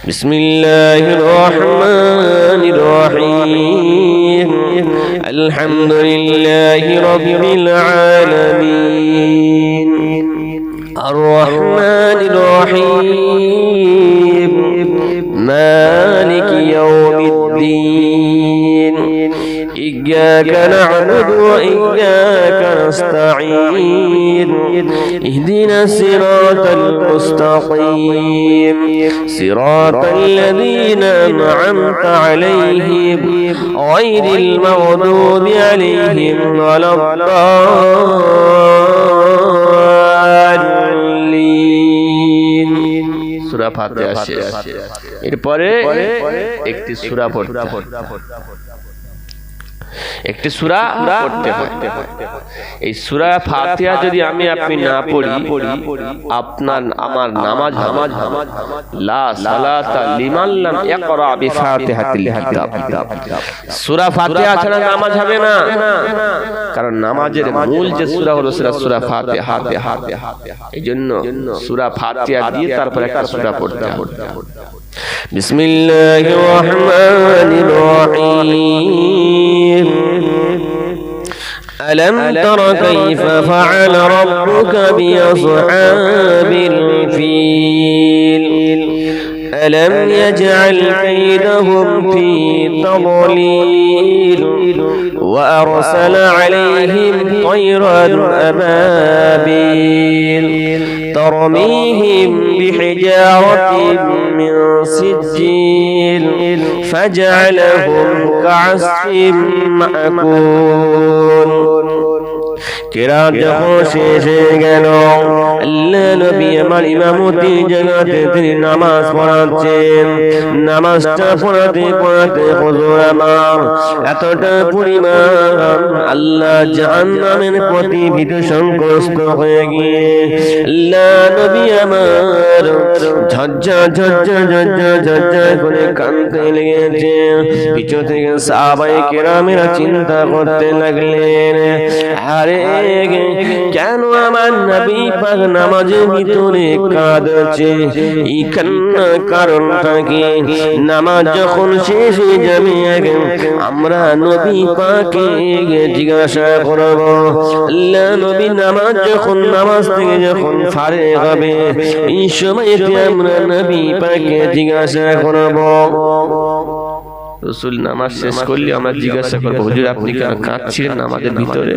বিসমিল্লাহির রহমানির রহিম আলহামদুলিল্লাহি রাব্বিল আলামিন আর রহমানির রহিম মালিকি ইয়াউমিদ্দিন ইয়্যাকা না'বুদু ওয়া ইয়্যাকা নাস্তাঈন ইহদিনাস সিরাতাল মুস্তাকিম সিরাতাল লাযীনা আন'আমতা আলাইহিম গায়রিল মাগদুবি আলাইহিম ওয়ালাদ-দাল্লিন। সূরা ফাতিহা শেষ। এরপরে একটি সূরা পড়তে হয়, একটি সূরা পড়তে হয়। এই সূরা ফাতিহা যদি আমি আপনি না পড়ি, আপনার আমার নামাজ লা সালাতা লিমান লাম ইয়াকরা বিফাতিহাতিল কিতাব। সূরা ফাতিহা ছাড়া নামাজ হবে না, কারণ নামাজের মূল যে সূরা হলো সেটা সূরা ফাতিহা। এইজন্য সূরা ফাতিহা দিয়ে তারপর একটা সূরা পড়তে হবে। বিসমিল্লাহির রহমানির রহিম ألم تر كيف فعل ربك بأصحاب الفيل ألم يجعل كيدهم في تضليل وأرسل عليهم طيرا أبابيل ترميهم بحجارة من سجيل فجعلهم كعصف مأكول। কেরাত যখন শেষ হয়ে গেল, আল্লাহ নবী আমার ইমামতি জায়গাতে তিনি নামাজ পড়াচ্ছেন। নামাজটা পড়াতে পড়াতে হুজুর আমার এতটা পরিমাণ আল্লাহ জাহান্নামের প্রতি ভীত সন্ত্রস্ত হয়ে গিয়ে আল্লাহ নবী আমার ঝরঝর ঝরঝর ঝরঝর ঝরঝর করে কাঁদতে লেগেছে। পিছু থেকে সাহাবায়ে কেরামেরা চিন্তা করতে লাগলেন, আরে কেন আমার নবী পাক নামাজের ভিতরে কাঁদছে, এই কান্নার কারণটা কি? নামাজ যখন শেষ হয়ে যাবে আমরা নবী পাককে জিজ্ঞাসা করব। আল্লাহ নবী নামাজ থেকে যখন ফারেগ হবে এই সময়তে আমরা নবী পাককে জিজ্ঞাসা করব। রাসূল নামাজ শেষ করলে আমরা জিজ্ঞাসা করব, হুজুর আপনি কেন কাঁদছিলেন নামাজের ভিতরে?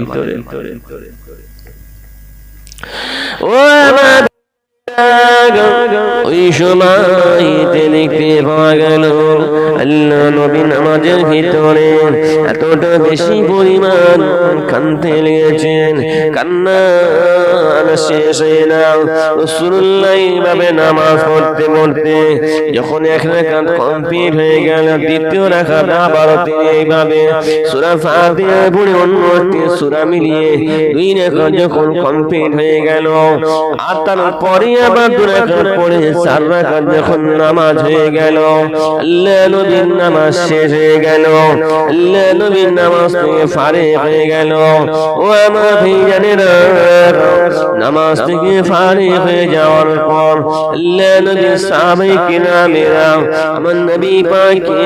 ও আমার ওই সময় দেখতে পাওয়া গেল আল্লাহ নবী নামাজের ভিতরে এতটা বেশি পরিমাণ কাঁদতে লেগেছেন। কান্না শেষ হয়ে না, রাসূলুল্লাহ এইভাবে নামাজ পড়তে পড়তে যখন এক রাকাত কমপ্লিট হয়ে গেল, দ্বিতীয় রাকাত আবারও তিনি এইভাবে সূরা ফাতিহা পড়ে অন্য একটি সূরা মিলিয়ে দুই রাকাত যখন কমপ্লিট হয়ে গেল, আর তারপরে আবার দুই রাকাত পড়ে চার রাকাত যখন নামাজ হয়ে গেল, আল্লাহ নবীর নামাজ শেষ হয়ে গেল, আল্লাহ নবীর নামাজ থেকে ফারেগ হয়ে গেল। ও আমার ভাইজানেরা, নামাজ থেকে ফারেগ হয়ে যাওয়ার পর আল্লাহ নবীর সাহাবায়ে কেরামেরা আমার নবী পাককে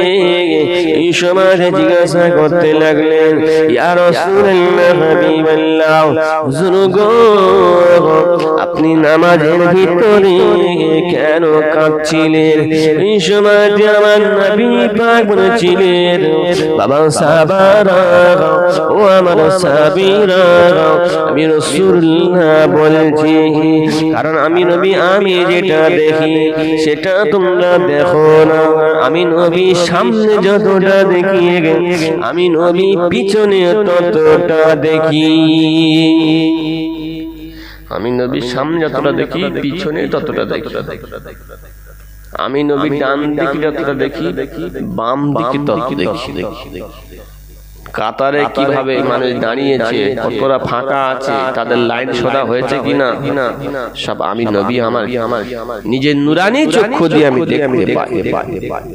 এই সময় জিজ্ঞাসা করতে লাগলেন, ইয়া রাসূলুল্লাহ হাবিবাল্লাহ, হুজুর গো আপনি নামাজের ভিতরে কেন কাঁদছিলেন? এই সময় আমার নবী পাক বলেছিলেন, বাবা সাহাবারা, ও আমার সাহাবীরা, আমি রাসূলুল্লাহ বলছি, কারণ আমি নবী আমি যেটা দেখি সেটা তোমরা দেখো না। আমি নবী সামনে যতটা দেখি আমি নবী পিছনে ততটা দেখি। আমি নবী সামনে যতটা দেখি পিছনে ততটা দেখি। আমি নবী ডান দিকে যতটা দেখি বাম দিকে ততটা দেখি। কাতারে কিভাবে মানুষ দাঁড়িয়েছে, কতটা ফাঁকা আছে, তাদের লাইন সোজা হয়েছে কিনা সব আমি নবী আমার নিজের নুরানি চক্ষু দিয়ে আমি দেখতে পাই।